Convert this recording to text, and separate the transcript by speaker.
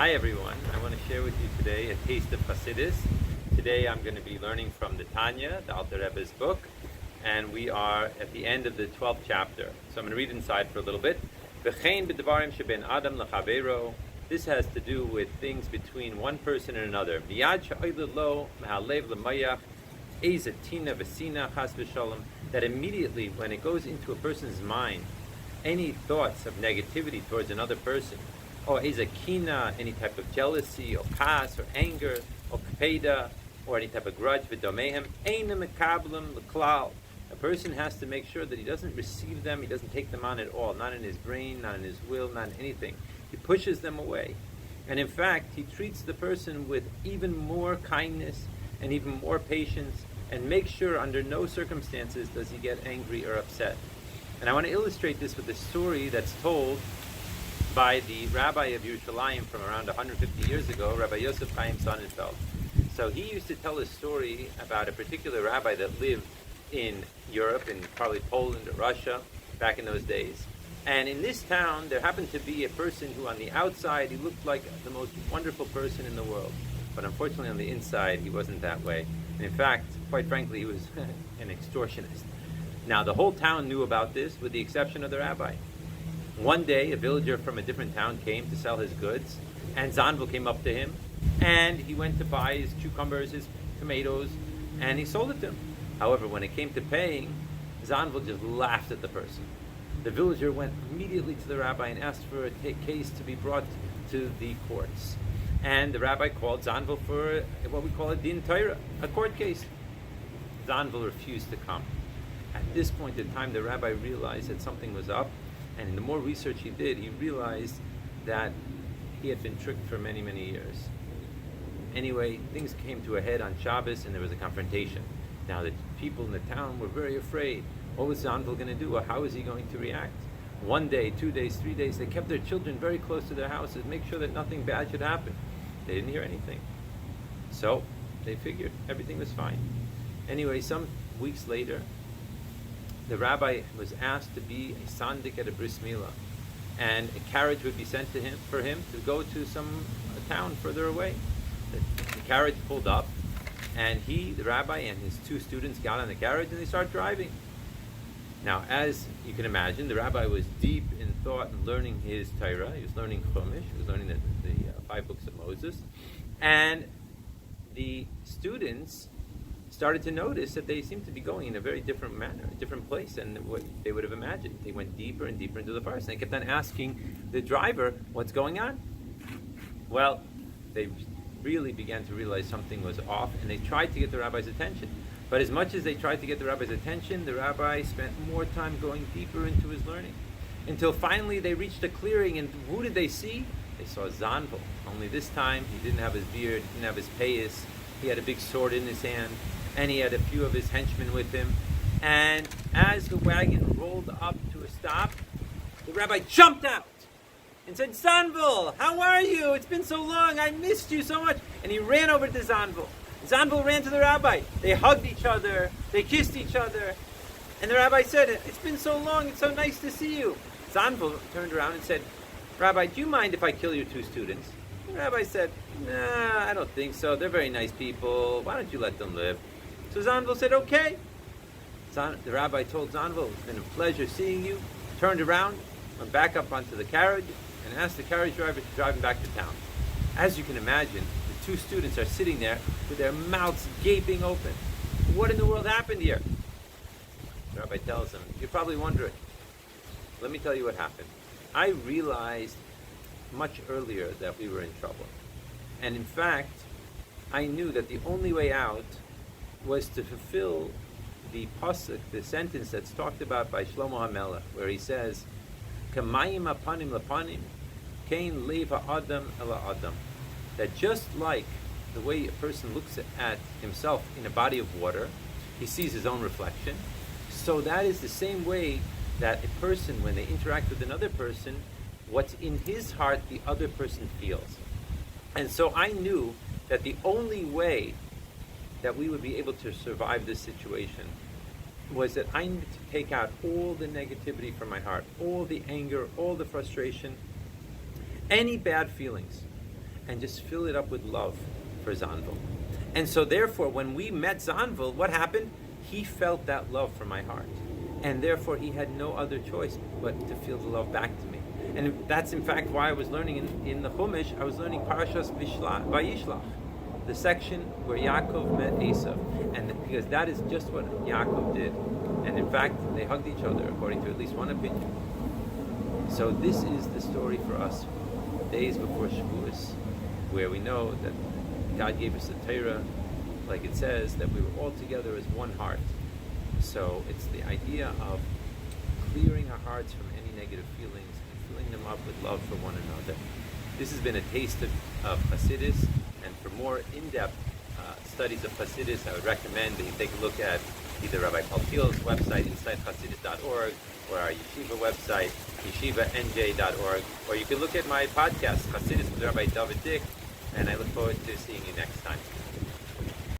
Speaker 1: Hi everyone, I want to share with you today a taste of chassidus. Today I'm going to be learning from the Tanya, the Alter Rebbe's book, and we are at the end of the 12th chapter. So I'm going to read inside for a little bit. V'chein b'devarim sheben adam l'chaveiro. This has to do with things between one person and another. Miyad she'oiled lo mehalev l'mayach eza tina v'sina chas v'shalom. That immediately when it goes into a person's mind, any thoughts of negativity towards another person, or ezakina, any type of jealousy, or kas, or anger, or kapeda, or any type of grudge, v'domehem, einam mekablim l'klal. A person has to make sure that he doesn't receive them, he doesn't take them on at all, not in his brain, not in his will, not in anything. He pushes them away. And in fact, he treats the person with even more kindness and even more patience, and makes sure under no circumstances does he get angry or upset. And I want to illustrate this with a story that's told by the rabbi of Yerushalayim from around 150 years ago, Rabbi Yosef Chaim Sonnenfeld. So he used to tell a story about a particular rabbi that lived in Europe, in probably Poland or Russia, back in those days. And in this town, there happened to be a person who on the outside, he looked like the most wonderful person in the world. But unfortunately on the inside, he wasn't that way. And in fact, quite frankly, he was an extortionist. Now, the whole town knew about this, with the exception of the rabbi. One day, a villager from a different town came to sell his goods, and Zanvil came up to him, and he went to buy his cucumbers, his tomatoes, and he sold it to him. However, when it came to paying, Zanvil just laughed at the person. The villager went immediately to the rabbi and asked for a case to be brought to the courts. And the rabbi called Zanvil for what we call a din Torah, a court case. Zanvil refused to come. At this point in time, the rabbi realized that something was up. And the more research he did, he realized that he had been tricked for many, many years. Anyway, things came to a head on Shabbos, and there was a confrontation. Now, the people in the town were very afraid. What was Zanvil going to do? Or how was he going to react? 1 day, 2 days, 3 days, they kept their children very close to their houses, make sure that nothing bad should happen. They didn't hear anything. So, they figured everything was fine. Anyway, some weeks later, the rabbi was asked to be a sandik at a bris milah, and a carriage would be sent to him for him to go to some town further away. The carriage pulled up, and the rabbi and his two students got on the carriage and they started driving. Now, as you can imagine, the rabbi was deep in thought and learning his Torah. He was learning Chumash, he was learning the 5 books of Moses, and the students started to notice that they seemed to be going in a very different manner, a different place than what they would have imagined. They went deeper and deeper into the forest, and they kept on asking the driver, what's going on? Well, they really began to realize something was off, and they tried to get the rabbi's attention. But as much as they tried to get the rabbi's attention, the rabbi spent more time going deeper into his learning, until finally they reached a clearing, and who did they see? They saw Zanvil. Only this time, he didn't have his beard, he didn't have his payas, he had a big sword in his hand, and he had a few of his henchmen with him. And as the wagon rolled up to a stop, the rabbi jumped out and said, Zanvil, how are you? It's been so long, I missed you so much. And he ran over to Zanvil. Zanvil ran to the rabbi. They hugged each other, they kissed each other. And the rabbi said, it's been so long, it's so nice to see you. Zanvil turned around and said, Rabbi, do you mind if I kill your 2 students? The rabbi said, nah, I don't think so. They're very nice people. Why don't you let them live? So Zanvil said, okay. The rabbi told Zanvil, it's been a pleasure seeing you. Turned around, went back up onto the carriage, and asked the carriage driver to drive him back to town. As you can imagine, the 2 students are sitting there with their mouths gaping open. What in the world happened here? The rabbi tells them, you're probably wondering. Let me tell you what happened. I realized much earlier that we were in trouble. And in fact, I knew that the only way out was to fulfill the pasuk, the sentence that's talked about by Shlomo HaMelech, where he says, Kamayim apanim lapanim, kain leva adam ela adam. That just like the way a person looks at himself in a body of water, he sees his own reflection, so that is the same way that a person, when they interact with another person, what's in his heart, the other person feels. And so I knew that the only way that we would be able to survive this situation was that I needed to take out all the negativity from my heart, all the anger, all the frustration, any bad feelings. and just fill it up with love for Zanvil. And so therefore, when we met Zanvil, what happened? He felt that love from my heart. And therefore, he had no other choice but to feel the love back to me. And that's in fact why I was learning in the Chumash, I was learning Parashas Vayishlach, the section where Yaakov met Esav. And because that is just what Yaakov did. And in fact, they hugged each other, according to at least one opinion. So this is the story for us, days before Shavuos, where we know that God gave us the Torah, like it says, that we were all together as one heart. So it's the idea of clearing our hearts from any negative feelings and filling them up with love for one another. This has been a taste of chassidus, and for more in-depth studies of chassidus, I would recommend that you take a look at either Rabbi Paltiel's website, insidechassidus.org, or our yeshiva website, yeshivanj.org, or you can look at my podcast, Chassidus with Rabbi David Dick, and I look forward to seeing you next time.